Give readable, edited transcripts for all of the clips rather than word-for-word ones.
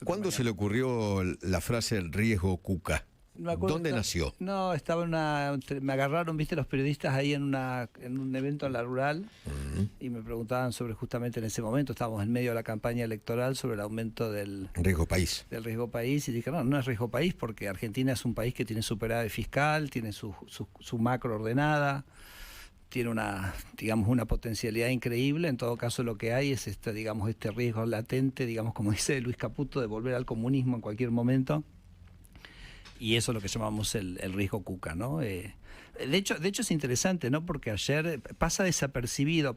¿Cuándo se le ocurrió la frase el riesgo Cuca? No me acuerdo, ¿Dónde nació? No, estaba me agarraron, viste, los periodistas ahí en un evento en La Rural y me preguntaban sobre, justamente en ese momento, estábamos en medio de la campaña electoral, sobre el aumento del riesgo país. Del riesgo país, y dije, no es riesgo país porque Argentina es un país que tiene superávit fiscal, tiene su macro ordenada, tiene una potencialidad increíble. En todo caso, lo que hay es este riesgo latente, como dice Luis Caputo, de volver al comunismo en cualquier momento. Y eso es lo que llamamos el riesgo Cuca, ¿no? De hecho es interesante, ¿no? Porque ayer pasó desapercibido,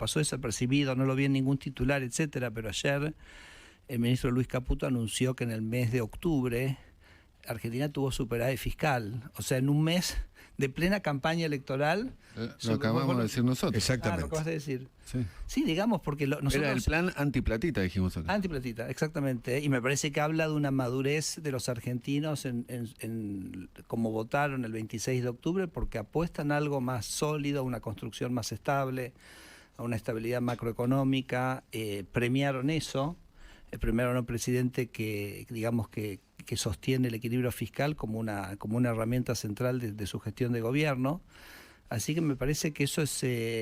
no lo vi en ningún titular, etcétera, pero ayer el ministro Luis Caputo anunció que en el mes de octubre Argentina tuvo superávit fiscal. O sea, en un mes de plena campaña electoral. Lo acabamos de decir nosotros. Exactamente. Lo acabas de decir. Sí, sí, digamos, porque nosotros... Era el plan antiplatita, dijimos acá. Antiplatita, exactamente. Y me parece que habla de una madurez de los argentinos como votaron el 26 de octubre, porque apuestan a algo más sólido, a una construcción más estable, a una estabilidad macroeconómica. Premiaron eso. Premiaron a un presidente que sostiene el equilibrio fiscal como una herramienta central de su gestión de gobierno. Así que me parece que eso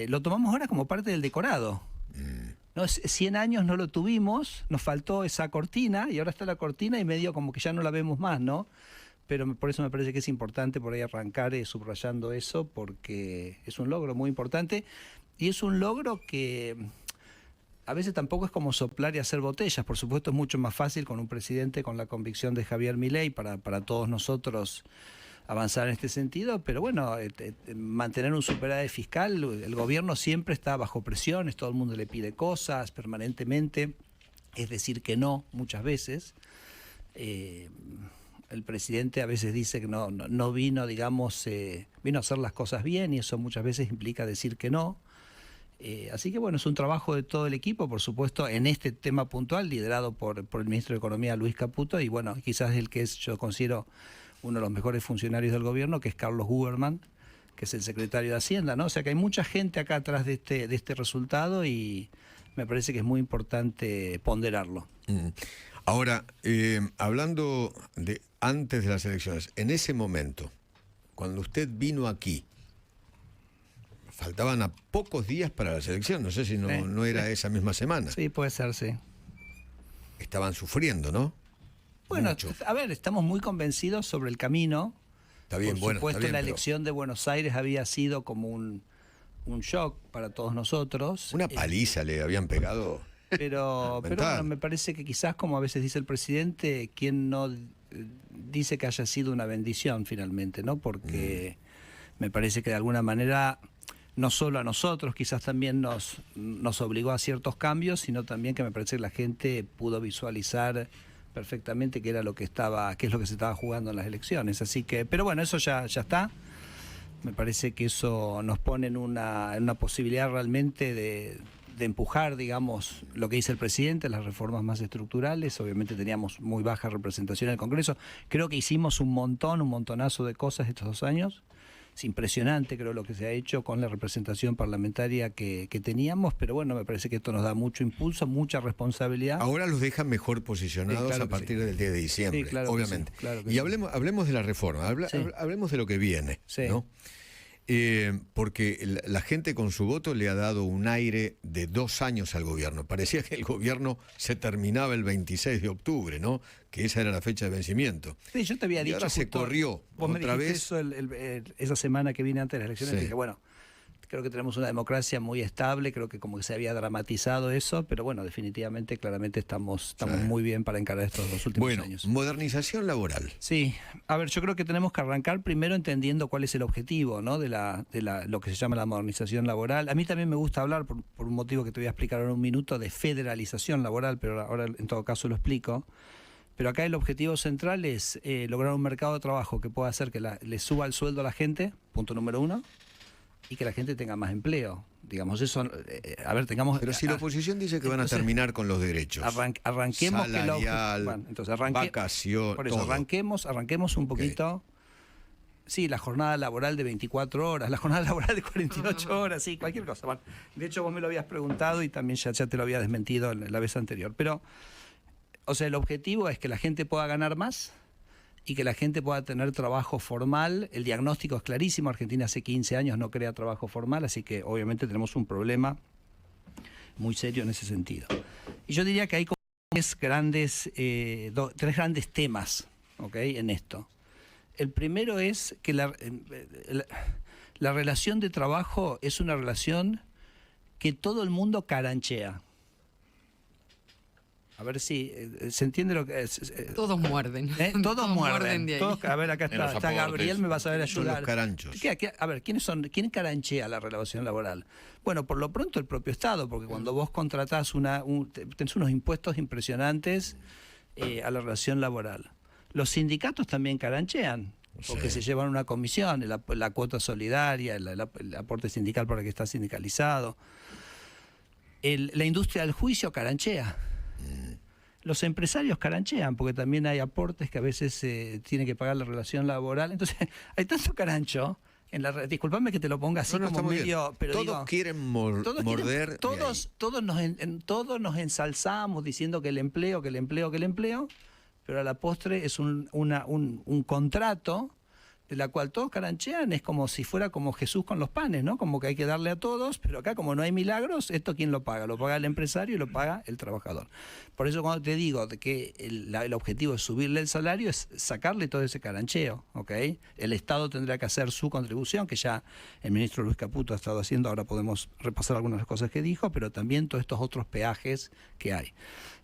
lo tomamos ahora como parte del decorado. ¿No? 100 años no lo tuvimos, nos faltó esa cortina y ahora está la cortina y medio como que ya no la vemos más, ¿no? Pero por eso me parece que es importante por ahí arrancar subrayando eso, porque es un logro muy importante y es un logro que... A veces tampoco es como soplar y hacer botellas. Por supuesto es mucho más fácil con un presidente con la convicción de Javier Milei para todos nosotros avanzar en este sentido, pero bueno, mantener un superávit fiscal, el gobierno siempre está bajo presiones, todo el mundo le pide cosas permanentemente, es decir que no muchas veces. El presidente a veces dice que no vino, vino a hacer las cosas bien y eso muchas veces implica decir que no. Así que bueno, es un trabajo de todo el equipo, por supuesto, en este tema puntual, liderado por el ministro de Economía, Luis Caputo, y bueno, quizás yo considero uno de los mejores funcionarios del gobierno, que es Carlos Huberman, que es el secretario de Hacienda, ¿no? O sea que hay mucha gente acá atrás de este resultado y me parece que es muy importante ponderarlo. Ahora, hablando de antes de las elecciones, en ese momento, cuando usted vino aquí, faltaban a pocos días para la selección, no sé si no era esa misma semana. Sí, puede ser, sí. Estaban sufriendo, ¿no? Bueno, mucho. A ver, estamos muy convencidos sobre el camino. Está bien, Por supuesto, está bien, la elección de Buenos Aires había sido como un shock para todos nosotros. Una paliza le habían pegado. Pero bueno, me parece que quizás, como a veces dice el presidente, quien no dice que haya sido una bendición finalmente, ¿no? Porque me parece que de alguna manera... no solo a nosotros, quizás también nos obligó a ciertos cambios, sino también que me parece que la gente pudo visualizar perfectamente qué es lo que se estaba jugando en las elecciones. Así que, pero bueno, eso ya está. Me parece que eso nos pone en una posibilidad realmente de empujar, digamos, lo que dice el presidente, las reformas más estructurales. Obviamente teníamos muy baja representación en el Congreso. Creo que hicimos un montonazo de cosas estos 2 años. Es impresionante, creo, lo que se ha hecho con la representación parlamentaria que teníamos, pero bueno, me parece que esto nos da mucho impulso, mucha responsabilidad. Ahora los dejan mejor posicionados, claro a partir del 10 de diciembre, sí, claro, obviamente. Sí, claro y hablemos de la reforma, hablemos de lo que viene, sí. ¿no? Porque la gente con su voto le ha dado un aire de 2 años al gobierno. Parecía que el gobierno se terminaba el 26 de octubre, ¿no? Que esa era la fecha de vencimiento. Sí, yo te había dicho. Ahora se corrió vos otra me vez. Eso esa semana que vine antes de las elecciones, Sí. dije, bueno, creo que tenemos una democracia muy estable, creo que como que se había dramatizado eso, pero bueno, definitivamente, claramente estamos muy bien para encarar estos 2 últimos años. Modernización laboral. Sí, a ver, yo creo que tenemos que arrancar primero entendiendo cuál es el objetivo, ¿no? de lo que se llama la modernización laboral. A mí también me gusta hablar, por un motivo que te voy a explicar ahora en un minuto, de federalización laboral, pero ahora en todo caso lo explico. Pero acá el objetivo central es lograr un mercado de trabajo que pueda hacer que le suba el sueldo a la gente, punto número 1, y que la gente tenga más empleo. Digamos, eso, tengamos... Pero si la oposición dice que van a terminar con los derechos. Arranquemos salarial, vacación, por eso, todo. arranquemos un poquito... Sí, la jornada laboral de 24 horas, la jornada laboral de 48 horas, sí, cualquier cosa. Bueno, de hecho, vos me lo habías preguntado y también ya te lo había desmentido la vez anterior. Pero O sea, el objetivo es que la gente pueda ganar más y que la gente pueda tener trabajo formal. El diagnóstico es clarísimo. Argentina hace 15 años no crea trabajo formal, así que obviamente tenemos un problema muy serio en ese sentido. Y yo diría que hay como tres grandes temas, ¿okay?, en esto. El primero es que la relación de trabajo es una relación que todo el mundo caranchea. A ver si se entiende lo que es. Todos muerden. Todos muerden. De ahí. Todos, a ver, acá está Gabriel, me va a saber ayudar. Son los caranchos. A ver, ¿quién caranchea la relación laboral? Bueno, por lo pronto el propio Estado, porque cuando vos contratás tenés unos impuestos impresionantes a la relación laboral. Los sindicatos también caranchean, porque se llevan una comisión, la cuota solidaria, el aporte sindical para el que está sindicalizado. La industria del juicio caranchea. Los empresarios caranchean, porque también hay aportes que a veces tiene que pagar la relación laboral. Entonces, hay tanto carancho. Disculpame que te lo ponga así como medio... Pero todos quieren morder. Todos nos ensalzamos diciendo que el empleo, pero a la postre es un contrato de la cual todos caranchean, es como si fuera como Jesús con los panes, ¿no? Como que hay que darle a todos, pero acá como no hay milagros, ¿esto quién lo paga? Lo paga el empresario y lo paga el trabajador. Por eso cuando te digo de que el objetivo es subirle el salario, es sacarle todo ese carancheo, ¿ok? El Estado tendrá que hacer su contribución, que ya el ministro Luis Caputo ha estado haciendo, ahora podemos repasar algunas de las cosas que dijo, pero también todos estos otros peajes que hay.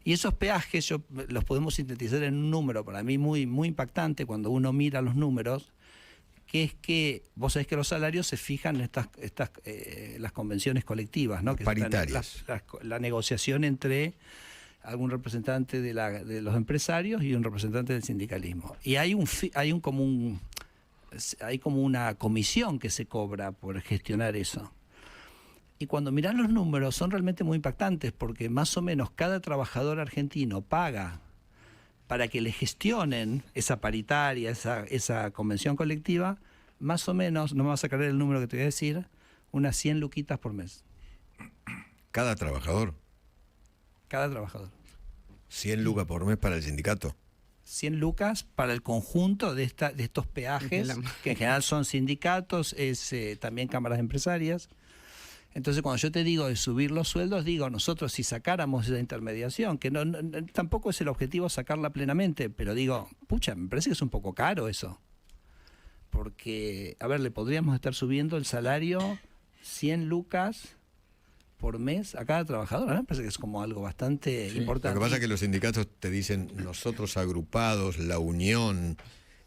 Y esos peajes los podemos sintetizar en un número para mí muy, muy impactante cuando uno mira los números, que es que vos sabés que los salarios se fijan en las convenciones colectivas, ¿no? Que paritarias. La negociación entre algún representante de los empresarios y un representante del sindicalismo. Y hay como una comisión que se cobra por gestionar eso. Y cuando mirás los números son realmente muy impactantes, porque más o menos cada trabajador argentino paga para que le gestionen esa paritaria, esa convención colectiva, más o menos, no me vas a creer el número que te voy a decir, unas 100 luquitas por mes. ¿Cada trabajador? Cada trabajador. 100 lucas por mes para el sindicato. 100 lucas para el conjunto de estos peajes, que en general son sindicatos, también cámaras empresarias. Entonces, cuando yo te digo de subir los sueldos, digo, nosotros si sacáramos esa intermediación, que tampoco es el objetivo sacarla plenamente, pero digo, pucha, me parece que es un poco caro eso. Porque, a ver, le podríamos estar subiendo el salario 100 lucas por mes a cada trabajador. Me parece que es como algo bastante importante. Lo que pasa es que los sindicatos te dicen, nosotros agrupados, la unión,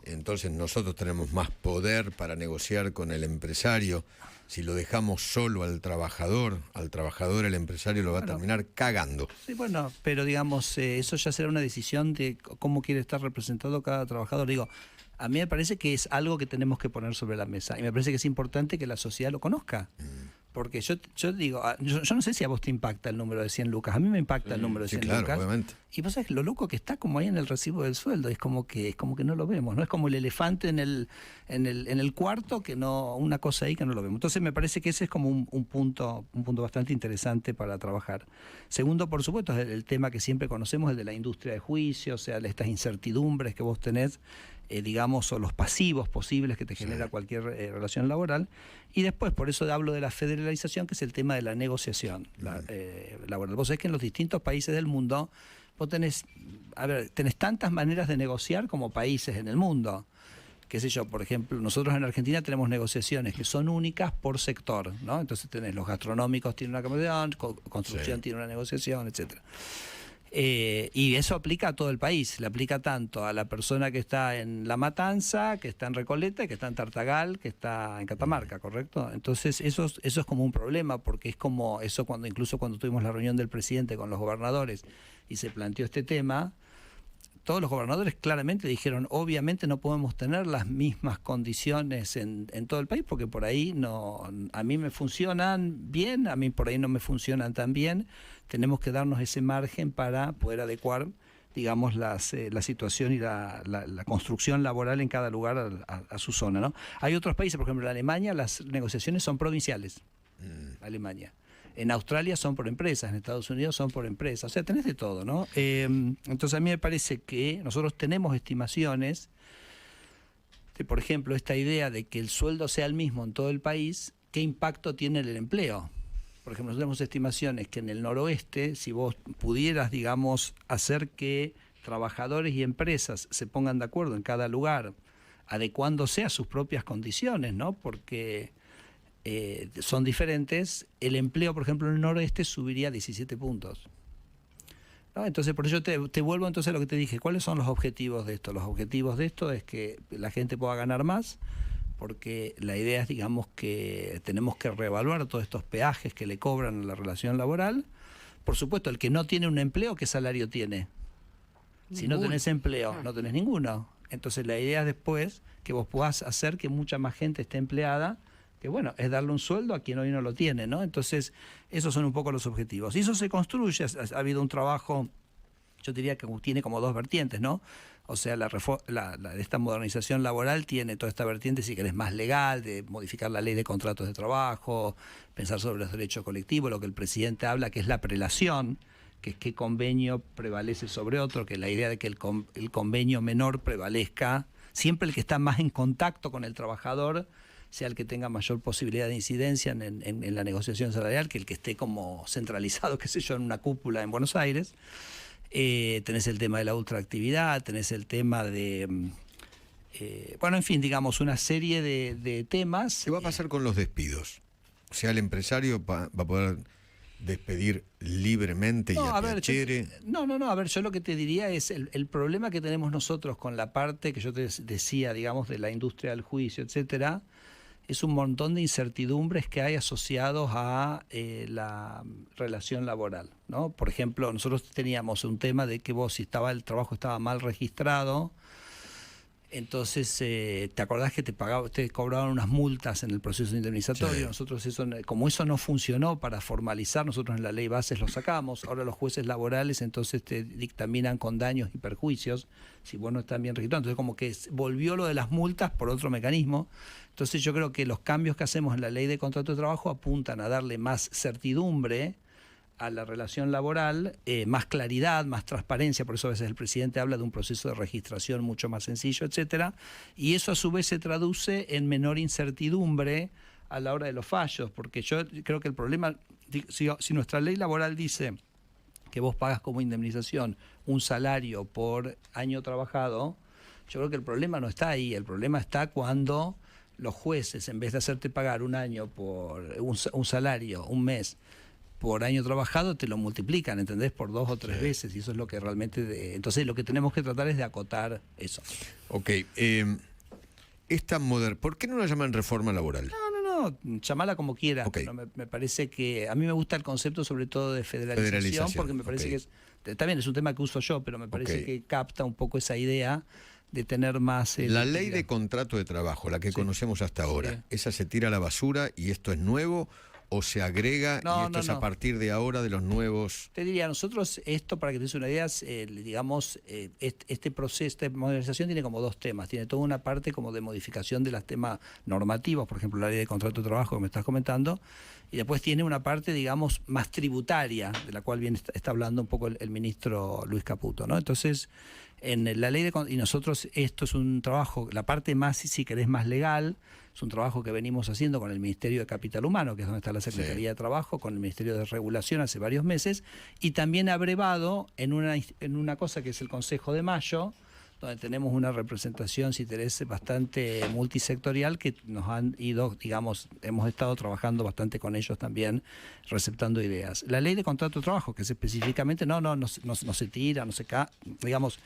entonces nosotros tenemos más poder para negociar con el empresario. Si lo dejamos solo al trabajador el empresario lo va a terminar cagando. Sí, bueno, pero digamos, eso ya será una decisión de cómo quiere estar representado cada trabajador. Digo, a mí me parece que es algo que tenemos que poner sobre la mesa y me parece que es importante que la sociedad lo conozca. Porque yo digo, yo no sé si a vos te impacta el número de 100 lucas, a mí me impacta el número de 100 lucas. Claro, obviamente. Y vos sabés lo loco que está como ahí en el recibo del sueldo, es como que no lo vemos, ¿no? Es como el elefante en el cuarto, que no, una cosa ahí que no lo vemos. Entonces me parece que ese es como un punto bastante interesante para trabajar. Segundo, por supuesto, es el tema que siempre conocemos, el de la industria de juicio, o sea, estas incertidumbres que vos tenés, digamos, o los pasivos posibles que te genera cualquier relación laboral. Y después, por eso hablo de la federalización, que es el tema de la negociación laboral. Vos sabés que en los distintos países del mundo vos tenés tantas maneras de negociar como países en el mundo. Qué sé yo, por ejemplo, nosotros en Argentina tenemos negociaciones que son únicas por sector, ¿no? Entonces tenés los gastronómicos tienen una convención, construcción tiene una negociación, etcétera. Y eso aplica a todo el país, le aplica tanto a la persona que está en La Matanza, que está en Recoleta, que está en Tartagal, que está en Catamarca, ¿correcto? Entonces eso es como un problema, porque es como eso incluso cuando tuvimos la reunión del presidente con los gobernadores y se planteó este tema, todos los gobernadores claramente dijeron, obviamente no podemos tener las mismas condiciones en todo el país, porque por ahí a mí me funcionan bien, a mí por ahí no me funcionan tan bien. Tenemos que darnos ese margen para poder adecuar, digamos, la situación y la construcción laboral en cada lugar a su zona, ¿no? Hay otros países, por ejemplo, en Alemania las negociaciones son provinciales. Alemania. En Australia son por empresas, en Estados Unidos son por empresas. O sea, tenés de todo, ¿no? Entonces a mí me parece que nosotros tenemos estimaciones de, por ejemplo, esta idea de que el sueldo sea el mismo en todo el país, ¿qué impacto tiene en el empleo? Por ejemplo, nosotros tenemos estimaciones que en el noroeste, si vos pudieras, digamos, hacer que trabajadores y empresas se pongan de acuerdo en cada lugar, adecuándose a sus propias condiciones, ¿no? Porque son diferentes, el empleo, por ejemplo, en el noroeste subiría 17 puntos. ¿No? Entonces, por eso te vuelvo entonces a lo que te dije. ¿Cuáles son los objetivos de esto? Los objetivos de esto es que la gente pueda ganar más, porque la idea es, digamos, que tenemos que reevaluar todos estos peajes que le cobran a la relación laboral. Por supuesto, el que no tiene un empleo, ¿qué salario tiene? Si no tenés empleo, no tenés ninguno. Entonces la idea es después que vos puedas hacer que mucha más gente esté empleada, que bueno, es darle un sueldo a quien hoy no lo tiene, ¿no? Entonces, esos son un poco los objetivos. Y eso se construye, ha habido un trabajo, yo diría que tiene como dos vertientes, ¿no? O sea, esta modernización laboral tiene toda esta vertiente, si querés, más legal, de modificar la ley de contratos de trabajo, pensar sobre los derechos colectivos, lo que el presidente habla, que es la prelación, que es qué convenio prevalece sobre otro, que la idea de que el convenio menor prevalezca, siempre el que está más en contacto con el trabajador sea el que tenga mayor posibilidad de incidencia en la negociación salarial, que el que esté como centralizado, qué sé yo, en una cúpula en Buenos Aires. Tenés el tema de la ultraactividad, tenés el tema de... bueno, en fin, digamos, una serie de temas. ¿Qué va a pasar con los despidos? O sea, el empresario va a poder despedir libremente y a piacere. No, a ver, yo lo que te diría es el problema que tenemos nosotros con la parte que yo te decía, digamos, de la industria del juicio, etcétera, es un montón de incertidumbres que hay asociados a la relación laboral, ¿no? Por ejemplo, nosotros teníamos un tema de que vos, si el trabajo estaba mal registrado, entonces te acordás que te cobraban unas multas en el proceso indemnizatorio. Sí. Nosotros como eso no funcionó para formalizar, nosotros en la ley bases lo sacamos. Ahora los jueces laborales entonces te dictaminan con daños y perjuicios si vos no estás bien registrado. Entonces como que volvió lo de las multas por otro mecanismo. Entonces yo creo que los cambios que hacemos en la ley de contrato de trabajo apuntan a darle más certidumbre a la relación laboral, más claridad, más transparencia, por eso a veces el presidente habla de un proceso de registración mucho más sencillo, etcétera, y eso a su vez se traduce en menor incertidumbre a la hora de los fallos, porque yo creo que el problema, si nuestra ley laboral dice que vos pagas como indemnización un salario por año trabajado, yo creo que el problema no está ahí, el problema está cuando los jueces, en vez de hacerte pagar un año por un salario, un mes, por año trabajado, te lo multiplican, ¿entendés? Por 2 o 3 veces, y eso es lo que realmente... Entonces lo que tenemos que tratar es de acotar eso. Ok, ¿por qué no la llaman reforma laboral? No, llamala como quieras, okay. Pero me parece que... A mí me gusta el concepto sobre todo de federalización. Porque me parece que también es un tema que uso yo, pero me parece que capta un poco esa idea de tener más... la ley de contrato de trabajo, la que conocemos hasta ahora, ¿esa se tira a la basura y esto es nuevo? ¿O se agrega y esto es a partir de ahora de los nuevos? Te diría, nosotros esto, para que te des una idea, digamos, este proceso de modernización tiene como 2 temas. Tiene toda una parte como de modificación de los temas normativos, por ejemplo, la ley de contrato de trabajo que me estás comentando, y después tiene una parte, digamos, más tributaria, de la cual bien está hablando un poco el ministro Luis Caputo, ¿no? Entonces, en la ley y nosotros esto es un trabajo, la parte más, si querés, más legal, es un trabajo que venimos haciendo con el Ministerio de Capital Humano, que es donde está la Secretaría de Trabajo, con el Ministerio de Regulación hace varios meses, y también abrevado en una cosa que es el Consejo de Mayo, donde tenemos una representación, si querés, bastante multisectorial, que nos han ido, digamos, hemos estado trabajando bastante con ellos también, receptando ideas. La ley de contrato de trabajo, que es específicamente, no se tira, digamos,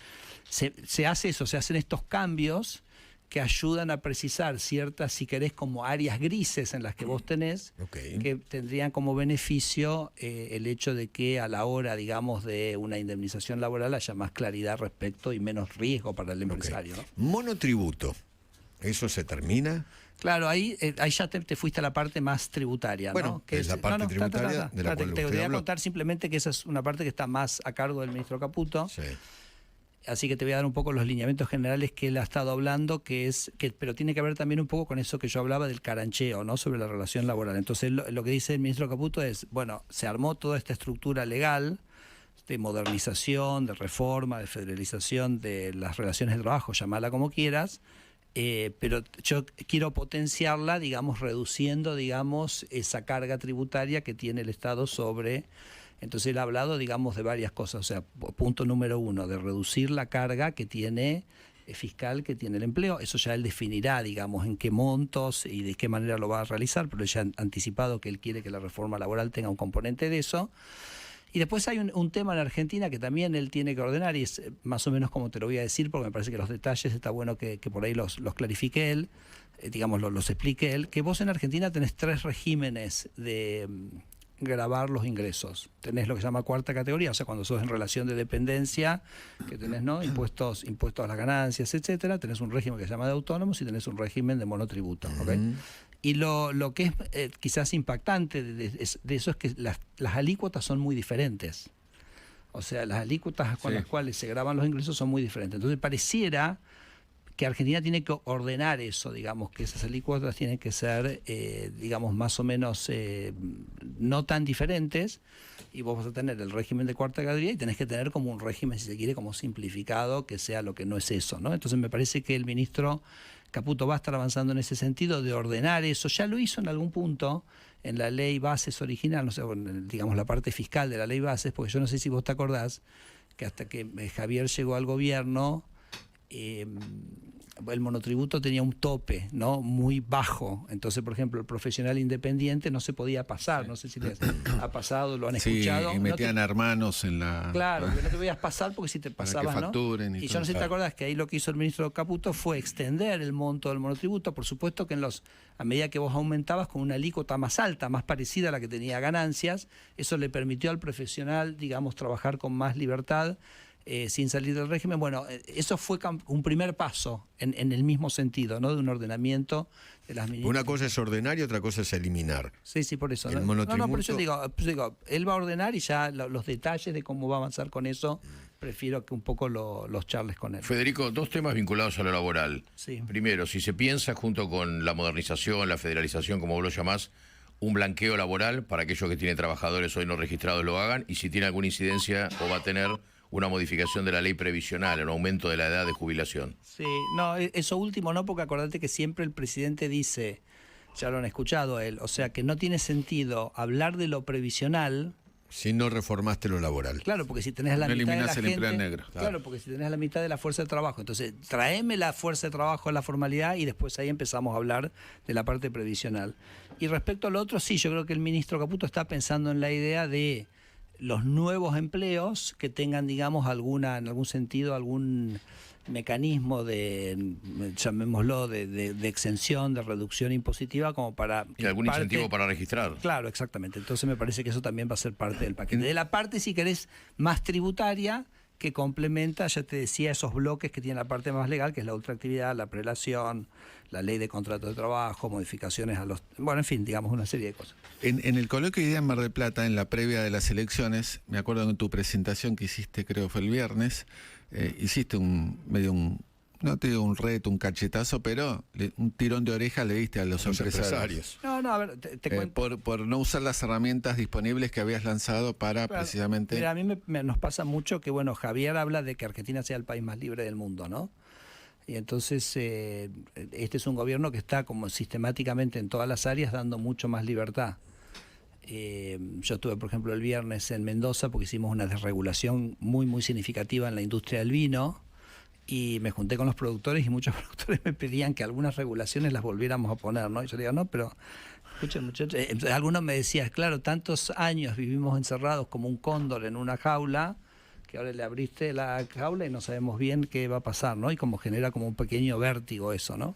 se hace eso, se hacen estos cambios que ayudan a precisar ciertas, si querés, como áreas grises en las que vos tenés, que tendrían como beneficio el hecho de que a la hora, digamos, de una indemnización laboral haya más claridad respecto y menos riesgo para el empresario, ¿no? Monotributo, ¿eso se termina? Claro, ahí ya te fuiste a la parte más tributaria, bueno, ¿no? Que es la parte tributaria de la cual te voy a contar simplemente que esa es una parte que está más a cargo del ministro Caputo. Sí. Así que te voy a dar un poco los lineamientos generales que él ha estado hablando, pero tiene que ver también un poco con eso que yo hablaba del carancheo, ¿no? Sobre la relación laboral. Entonces lo que dice el ministro Caputo es, bueno, se armó toda esta estructura legal de modernización, de reforma, de federalización de las relaciones de trabajo, llamala como quieras, pero yo quiero potenciarla, digamos, reduciendo, digamos, esa carga tributaria que tiene el Estado sobre... Entonces él ha hablado, digamos, de varias cosas. O sea, punto número 1, de reducir la carga que tiene fiscal que tiene el empleo. Eso ya él definirá, digamos, en qué montos y de qué manera lo va a realizar, pero él ya ha anticipado que él quiere que la reforma laboral tenga un componente de eso. Y después hay un tema en Argentina que también él tiene que ordenar, y es más o menos como te lo voy a decir, porque me parece que los detalles está bueno que por ahí los clarifique él, digamos, los explique él, que vos en Argentina tenés 3 regímenes de... grabar los ingresos. Tenés lo que se llama cuarta categoría, o sea, cuando sos en relación de dependencia, que tenés, ¿no?, impuestos a las ganancias, etcétera, tenés un régimen que se llama de autónomos y tenés un régimen de monotributo, ¿okay? Y lo que es quizás impactante de eso es que las alícuotas son muy diferentes. O sea, las alícuotas con las cuales se graban los ingresos son muy diferentes. Entonces pareciera que Argentina tiene que ordenar eso, digamos, que esas alícuotas tienen que ser, digamos, más o menos no tan diferentes, y vos vas a tener el régimen de cuarta categoría y tenés que tener como un régimen, si se quiere, como simplificado, que sea lo que no es eso, ¿no? Entonces me parece que el ministro Caputo va a estar avanzando en ese sentido de ordenar eso. Ya lo hizo en algún punto en la ley bases original, no sé, digamos, la parte fiscal de la ley bases, porque yo no sé si vos te acordás que hasta que Javier llegó al gobierno, el monotributo tenía un tope, ¿no?, muy bajo. Entonces, por ejemplo, el profesional independiente no se podía pasar. No sé si les ha pasado, lo han escuchado. Sí, y metían hermanos en la... Claro, que no te podías pasar porque si te pasabas, para que facturen, ¿no? y Y yo no sé si te acordás que ahí lo que hizo el ministro Caputo fue extender el monto del monotributo. Por supuesto que a medida que vos aumentabas con una alícuota más alta, más parecida a la que tenía ganancias, eso le permitió al profesional, digamos, trabajar con más libertad, sin salir del régimen. Bueno, eso fue un primer paso en el mismo sentido, ¿no?, de un ordenamiento de las ministras. Una cosa es ordenar y otra cosa es eliminar. Sí, por eso. El No, monotributo... por eso digo, él va a ordenar y ya los detalles de cómo va a avanzar con eso, prefiero que un poco los charles con él. Federico, 2 temas vinculados a lo laboral. Sí. Primero, si se piensa junto con la modernización, la federalización, como vos lo llamás, un blanqueo laboral para aquellos que tienen trabajadores hoy no registrados lo hagan, y si tiene alguna incidencia o va a tener una modificación de la ley previsional, un aumento de la edad de jubilación. Sí, no, eso último no, porque acordate que siempre el presidente dice, ya lo han escuchado a él, o sea que no tiene sentido hablar de lo previsional si no reformaste lo laboral. Claro, porque si tenés la mitad de la el gente... empleo negro. Claro, porque si tenés la mitad de la fuerza de trabajo. Entonces, traeme la fuerza de trabajo a la formalidad y después ahí empezamos a hablar de la parte previsional. Y respecto al otro, sí, yo creo que el ministro Caputo está pensando en la idea de los nuevos empleos que tengan, digamos, en algún sentido, algún mecanismo llamémoslo, de exención, de reducción impositiva, como para... ¿Y algún incentivo para registrar? Claro, exactamente. Entonces me parece que eso también va a ser parte del paquete. De la parte, si querés, más tributaria, que complementa, ya te decía, esos bloques que tiene la parte más legal, que es la ultraactividad, la prelación, la ley de contrato de trabajo, modificaciones a los... Bueno, en fin, digamos, una serie de cosas. En el coloquio de idea en Mar del Plata, en la previa de las elecciones, me acuerdo en tu presentación que hiciste, creo fue el viernes, hiciste no te digo un reto, un cachetazo, pero un tirón de oreja le diste a los empresarios. No, a ver, te cuento. Por no usar las herramientas disponibles que habías lanzado para precisamente... Mira, a mí nos pasa mucho que, bueno, Javier habla de que Argentina sea el país más libre del mundo, ¿no? Y entonces este es un gobierno que está como sistemáticamente en todas las áreas dando mucho más libertad. Yo estuve, por ejemplo, el viernes en Mendoza porque hicimos una desregulación muy, muy significativa en la industria del vino, y me junté con los productores y muchos productores me pedían que algunas regulaciones las volviéramos a poner, ¿no? Y yo le digo, no, pero escuchen, muchachos, algunos me decían, claro, tantos años vivimos encerrados como un cóndor en una jaula, que ahora le abriste la jaula y no sabemos bien qué va a pasar, ¿no? Y como genera como un pequeño vértigo eso, ¿no?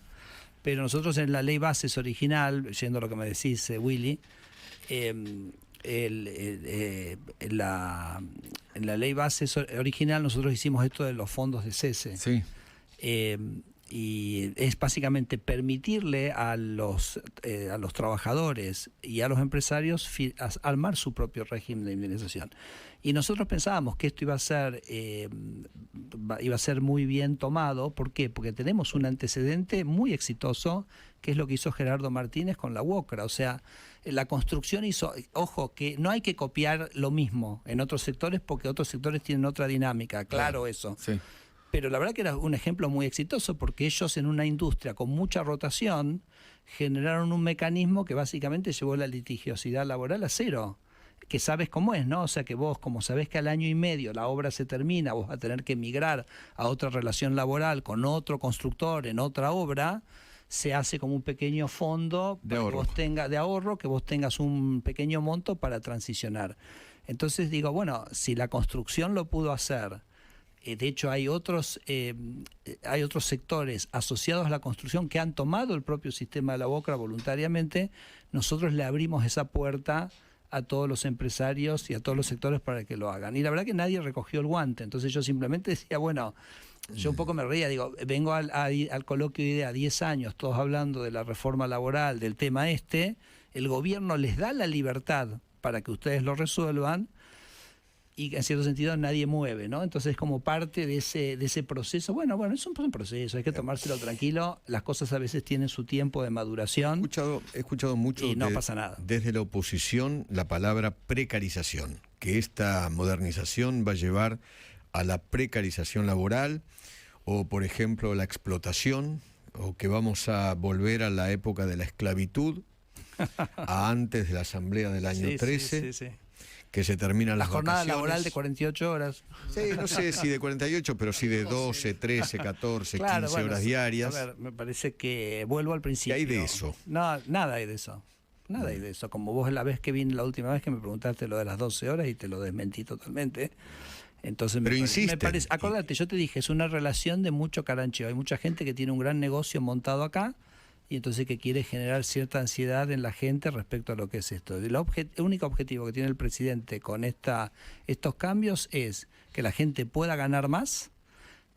Pero nosotros en la ley bases original, yendo a lo que me decís, Willy, en la ley base original nosotros hicimos esto de los fondos de cese. Sí. y es básicamente permitirle a los trabajadores y a los empresarios armar su propio régimen de indemnización. Y nosotros pensábamos que esto iba a ser muy bien tomado. ¿Por qué? Porque tenemos un antecedente muy exitoso, que es lo que hizo Gerardo Martínez con la UOCRA. O sea, la construcción hizo, ojo, que no hay que copiar lo mismo en otros sectores porque otros sectores tienen otra dinámica, claro eso. Sí. Pero la verdad que era un ejemplo muy exitoso porque ellos en una industria con mucha rotación generaron un mecanismo que básicamente llevó la litigiosidad laboral a cero. Que sabes cómo es, ¿no? O sea que vos, como sabés que al año y medio la obra se termina, vos vas a tener que migrar a otra relación laboral con otro constructor en otra obra, se hace como un pequeño fondo de ahorro, que vos tengas un pequeño monto para transicionar. Entonces digo, bueno, si la construcción lo pudo hacer, de hecho hay otros sectores asociados a la construcción que han tomado el propio sistema de la UOCRA voluntariamente, nosotros le abrimos esa puerta a todos los empresarios y a todos los sectores para que lo hagan. Y la verdad que nadie recogió el guante. Entonces yo simplemente decía, bueno, yo un poco me reía, digo, vengo al coloquio de IDEA 10 años, todos hablando de la reforma laboral, del tema el gobierno les da la libertad para que ustedes lo resuelvan y en cierto sentido nadie mueve, ¿no? Entonces como parte de ese proceso, bueno, es un proceso, hay que tomárselo tranquilo, las cosas a veces tienen su tiempo de maduración. He escuchado mucho y no pasa nada. Desde la oposición la palabra precarización, que esta modernización va a llevar a la precarización laboral o, por ejemplo, la explotación, o que vamos a volver a la época de la esclavitud, a antes de la asamblea del año 13. Sí. Que se terminan las jornada vacaciones. Laboral de 48 horas. Sí, no sé si de 48, pero sí de 12, 13, 14, claro, 15 horas diarias. A ver, me parece que vuelvo al principio. ¿Qué hay de eso? No, nada hay de eso. Nada hay de eso. Como vos la vez que vine la última vez que me preguntaste lo de las 12 horas y te lo desmentí totalmente. Entonces pero me parece, acordate, yo te dije, es una relación de mucho carancheo. Hay mucha gente que tiene un gran negocio montado acá y entonces que quiere generar cierta ansiedad en la gente respecto a lo que es esto. El único objetivo que tiene el presidente con estos cambios es que la gente pueda ganar más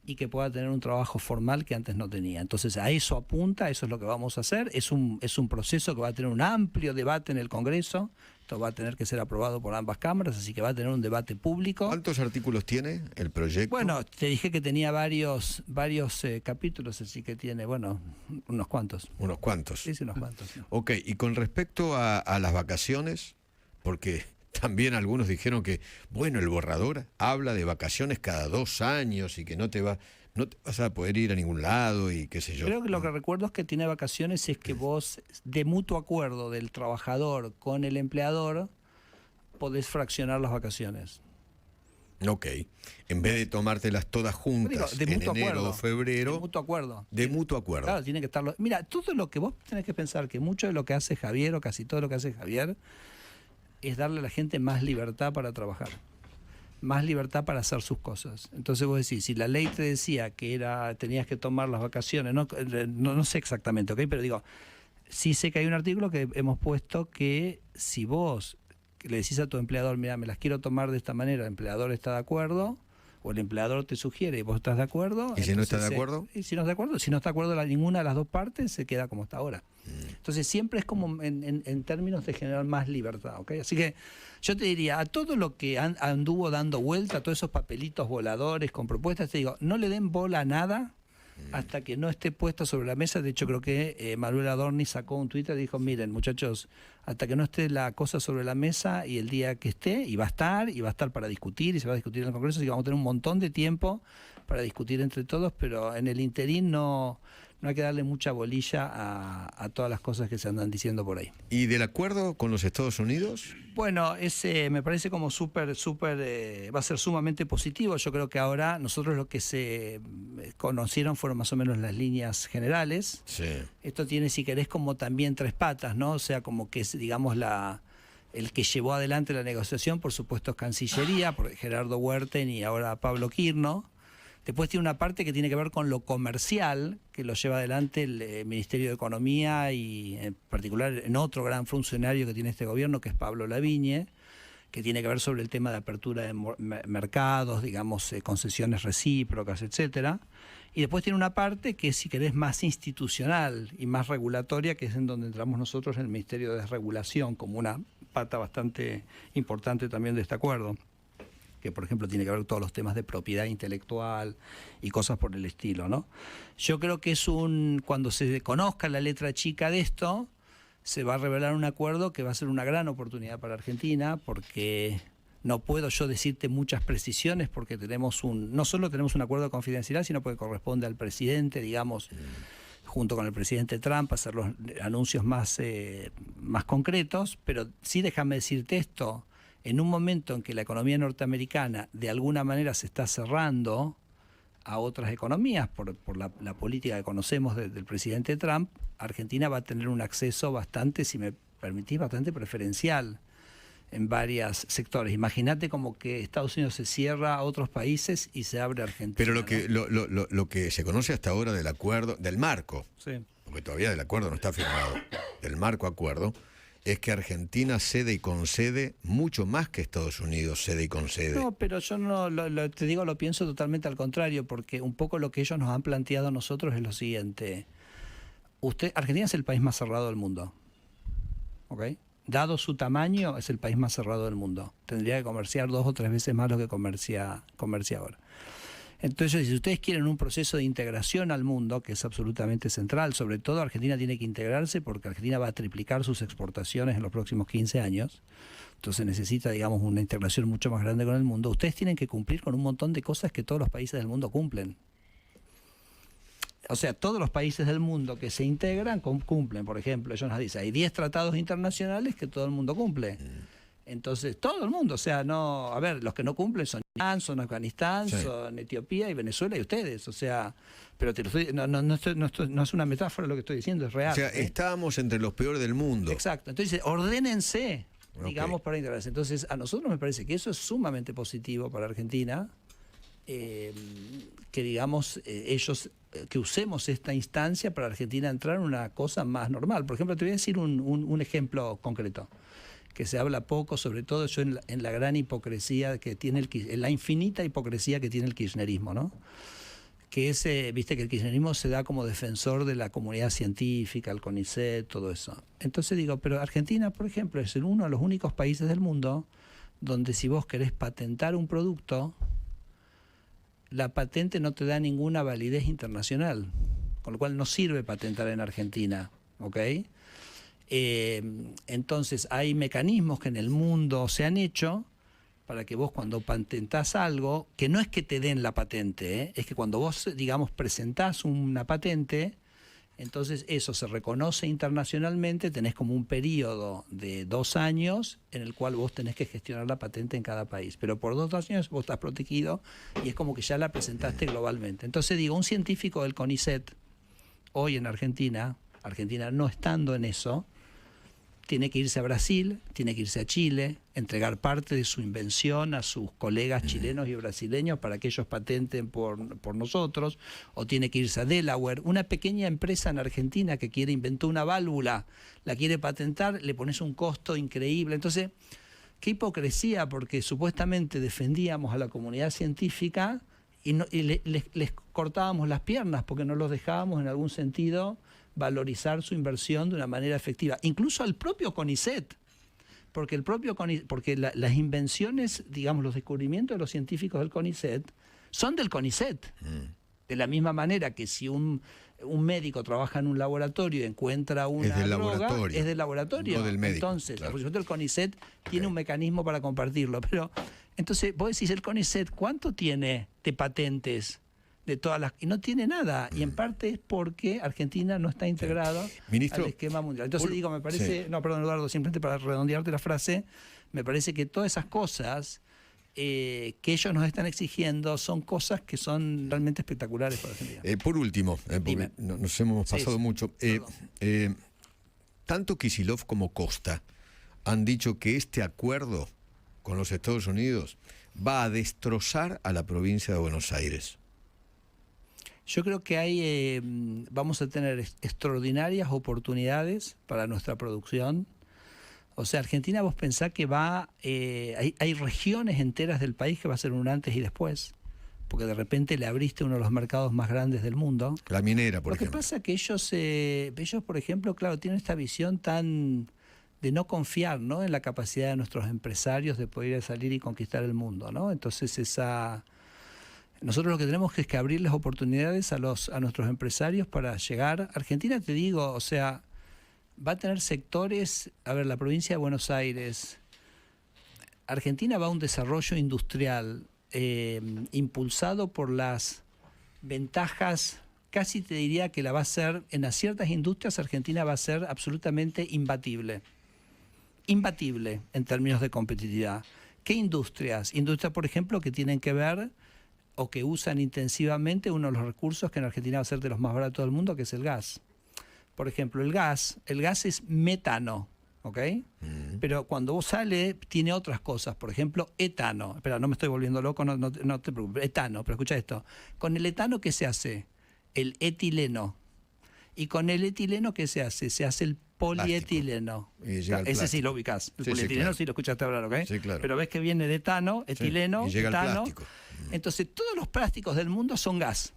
y que pueda tener un trabajo formal que antes no tenía. Entonces a eso apunta, eso es lo que vamos a hacer. Es un proceso que va a tener un amplio debate en el Congreso. Esto va a tener que ser aprobado por ambas cámaras, así que va a tener un debate público. ¿Cuántos artículos tiene el proyecto? Bueno, te dije que tenía varios capítulos, así que tiene, unos cuantos. ¿Unos cuantos? Sí, unos cuantos. Sí. Ok, y con respecto a las vacaciones, porque también algunos dijeron que, el borrador habla de vacaciones cada 2 años y que no te vas a poder ir a ningún lado y qué sé yo. Creo que lo que recuerdo es que tiene vacaciones es que vos, de mutuo acuerdo del trabajador con el empleador, podés fraccionar las vacaciones. Ok, en vez de tomártelas todas juntas de en mutuo enero acuerdo, o febrero. De mutuo acuerdo. De mutuo acuerdo. Claro, tiene que estarlo. Mira, todo lo que vos tenés que pensar, que mucho de lo que hace Javier, o casi todo lo que hace Javier, es darle a la gente más libertad para trabajar, más libertad para hacer sus cosas. Entonces vos decís, si la ley te decía que tenías que tomar las vacaciones, no sé exactamente, ¿ok? Pero digo, sí sé que hay un artículo que hemos puesto que si vos le decís a tu empleador, mira, me las quiero tomar de esta manera, el empleador está de acuerdo, o el empleador te sugiere y vos estás de acuerdo. ¿Y si no está de acuerdo? Y si no está de acuerdo ninguna de las dos partes, se queda como está ahora. Entonces siempre es como en términos de generar más libertad, ¿ok? Así que yo te diría, a todo lo que anduvo dando vuelta, a todos esos papelitos voladores con propuestas, te digo, no le den bola a nada hasta que no esté puesto sobre la mesa. De hecho, creo que Manuel Adorni sacó un Twitter y dijo, miren, muchachos, hasta que no esté la cosa sobre la mesa y el día que esté, y va a estar para discutir, y se va a discutir en el Congreso, así que vamos a tener un montón de tiempo para discutir entre todos, pero en el interín no hay que darle mucha bolilla a todas las cosas que se andan diciendo por ahí. ¿Y del acuerdo con los Estados Unidos? Bueno, ese me parece como súper, va a ser sumamente positivo. Yo creo que ahora nosotros lo que se conocieron fueron más o menos las líneas generales. Sí. Esto tiene, si querés, como también 3 patas, ¿no? O sea, como que es, digamos, el que llevó adelante la negociación, por supuesto, es Cancillería, por Gerardo Huerten y ahora Pablo Quirno. Después tiene una parte que tiene que ver con lo comercial, que lo lleva adelante el Ministerio de Economía y en particular en otro gran funcionario que tiene este gobierno, que es Pablo Lavigne, que tiene que ver sobre el tema de apertura de mercados, digamos, concesiones recíprocas, etcétera. Y después tiene una parte que es, si querés, más institucional y más regulatoria, que es en donde entramos nosotros en el Ministerio de Desregulación, como una pata bastante importante también de este acuerdo, que por ejemplo tiene que ver con todos los temas de propiedad intelectual y cosas por el estilo, ¿no? Yo creo que cuando se conozca la letra chica de esto, se va a revelar un acuerdo que va a ser una gran oportunidad para Argentina, porque no puedo yo decirte muchas precisiones, porque no solo tenemos un acuerdo de confidencialidad, sino porque corresponde al presidente, digamos, junto con el presidente Trump, hacer los anuncios más concretos, pero sí déjame decirte esto, en un momento en que la economía norteamericana de alguna manera se está cerrando a otras economías por la política que conocemos del presidente Trump, Argentina va a tener un acceso bastante, si me permitís, bastante preferencial en varios sectores. Imagínate como que Estados Unidos se cierra a otros países y se abre a Argentina. Pero ¿no? lo que se conoce hasta ahora del acuerdo, del marco, Sí. porque todavía del acuerdo no está firmado, del marco acuerdo, es que Argentina cede y concede mucho más que Estados Unidos cede y concede. No, pero yo no te digo, lo pienso totalmente al contrario, porque un poco lo que ellos nos han planteado a nosotros es lo siguiente. Argentina es el país más cerrado del mundo, ¿ok? Dado su tamaño, es el país más cerrado del mundo. Tendría que comerciar 2 o 3 veces más lo que comercia ahora. Entonces, si ustedes quieren un proceso de integración al mundo, que es absolutamente central, sobre todo Argentina tiene que integrarse porque Argentina va a triplicar sus exportaciones en los próximos 15 años. Entonces necesita, digamos, una integración mucho más grande con el mundo. Ustedes tienen que cumplir con un montón de cosas que todos los países del mundo cumplen. O sea, todos los países del mundo que se integran cumplen. Por ejemplo, ellos nos dicen, hay 10 tratados internacionales que todo el mundo cumple. Entonces, todo el mundo, o sea, no, a ver, los que no cumplen son Irán, son Afganistán, sí, son Etiopía y Venezuela y ustedes, o sea, pero no es una metáfora lo que estoy diciendo, es real. O sea, estábamos entre los peores del mundo. Exacto, entonces ordénense, digamos, Ok. para integrarse. Entonces, a nosotros me parece que eso es sumamente positivo para Argentina, que digamos, que usemos esta instancia para Argentina entrar en una cosa más normal. Por ejemplo, te voy a decir un ejemplo concreto, que se habla poco, sobre todo yo en la gran hipocresía que tiene en la infinita hipocresía que tiene el kirchnerismo, ¿no? Que viste que el kirchnerismo se da como defensor de la comunidad científica, el CONICET, todo eso. Entonces digo, pero Argentina, por ejemplo, es uno de los únicos países del mundo donde si vos querés patentar un producto, la patente no te da ninguna validez internacional, con lo cual no sirve patentar en Argentina, ¿ok? Entonces hay mecanismos que en el mundo se han hecho para que vos cuando patentás algo, que no es que te den la patente, es que cuando vos, digamos, presentás una patente, entonces eso se reconoce internacionalmente, tenés como un periodo de 2 años en el cual vos tenés que gestionar la patente en cada país, pero por 2 años vos estás protegido y es como que ya la presentaste globalmente. Entonces digo, un científico del CONICET hoy en Argentina no estando en eso, tiene que irse a Brasil, tiene que irse a Chile, entregar parte de su invención a sus colegas chilenos y brasileños para que ellos patenten por nosotros, o tiene que irse a Delaware. Una pequeña empresa en Argentina que inventó una válvula, la quiere patentar, le pones un costo increíble. Entonces, qué hipocresía, porque supuestamente defendíamos a la comunidad científica y les cortábamos las piernas porque no los dejábamos en algún sentido valorizar su inversión de una manera efectiva, incluso al propio CONICET, porque las invenciones, digamos, los descubrimientos de los científicos del CONICET son del CONICET. De la misma manera que si un médico trabaja en un laboratorio y encuentra una droga, es del laboratorio. No del médico. Entonces, claro. por supuesto, el CONICET tiene un mecanismo para compartirlo, pero entonces vos decís, el CONICET, ¿cuánto tiene de patentes? De todas las, y no tiene nada, y en parte es porque Argentina no está integrado Ministro, al esquema mundial. Entonces digo, me parece, no, perdón, Eduardo, simplemente para redondearte la frase, me parece que todas esas cosas que ellos nos están exigiendo son cosas que son realmente espectaculares para Argentina. Por último, porque nos hemos pasado mucho, tanto Kicillof como Costa han dicho que este acuerdo con los Estados Unidos va a destrozar a la provincia de Buenos Aires. Yo creo que vamos a tener extraordinarias oportunidades para nuestra producción. O sea, Argentina, vos pensás que hay regiones enteras del país que va a ser un antes y después, porque de repente le abriste uno de los mercados más grandes del mundo. La minera, por ejemplo. Lo que pasa es que ellos, por ejemplo, claro, tienen esta visión tan de no confiar, ¿no?, en la capacidad de nuestros empresarios de poder salir y conquistar el mundo, ¿no? Entonces nosotros lo que tenemos es que abrirles oportunidades a nuestros empresarios para llegar. Argentina, te digo, o sea, va a tener sectores, a ver, la provincia de Buenos Aires, Argentina va a un desarrollo industrial impulsado por las ventajas, casi te diría que la va a ser, en ciertas industrias Argentina va a ser absolutamente imbatible en términos de competitividad. ¿Qué industrias? Industrias, por ejemplo, que tienen que ver o que usan intensivamente uno de los recursos que en Argentina va a ser de los más baratos del mundo, que es el gas. Por ejemplo, el gas es metano, ¿ok? Pero cuando vos sale, tiene otras cosas. Por ejemplo, etano. Espera, no me estoy volviendo loco, no te preocupes. Etano, pero escucha esto. Con el etano, ¿qué se hace? El etileno. Y con el etileno, ¿qué se hace? Se hace el polietileno. Ese sí lo ubicás. El polietileno claro. Sí lo escuchaste hablar, ¿ok? Sí, claro. Pero ves que viene de etano, etileno, y llega etano. El plástico. Entonces, todos los plásticos del mundo son gas.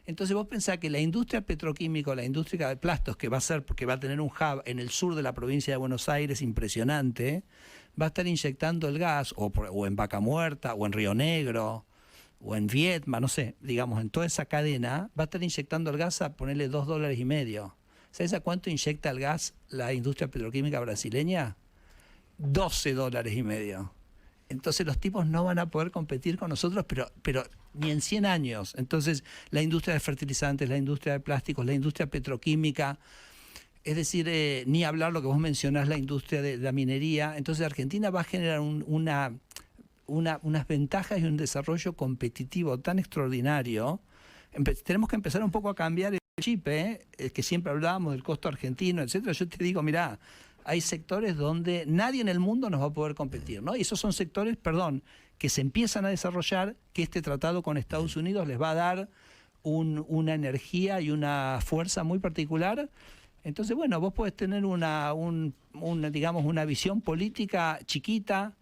Entonces vos pensás que la industria petroquímica, la industria de plastos, que va a ser, porque va a tener un hub en el sur de la provincia de Buenos Aires impresionante, va a estar inyectando el gas, o en Vaca Muerta, o en Río Negro, o en Vietma, no sé, digamos, en toda esa cadena, va a estar inyectando el gas a ponerle $2.50. ¿Sabes a cuánto inyecta el gas la industria petroquímica brasileña? $12.50. Entonces los tipos no van a poder competir con nosotros, pero ni en 100 años. Entonces la industria de fertilizantes, la industria de plásticos, la industria petroquímica, es decir, ni hablar lo que vos mencionás, la industria de la minería. Entonces Argentina va a generar unas ventajas y un desarrollo competitivo tan extraordinario. Tenemos que empezar un poco a cambiar el chip, que siempre hablábamos del costo argentino, etcétera. Yo te digo, mirá, hay sectores donde nadie en el mundo nos va a poder competir, ¿no? Y esos son sectores, que se empiezan a desarrollar, que este tratado con Estados Unidos les va a dar una energía y una fuerza muy particular. Entonces, bueno, vos podés tener digamos, una visión política chiquita,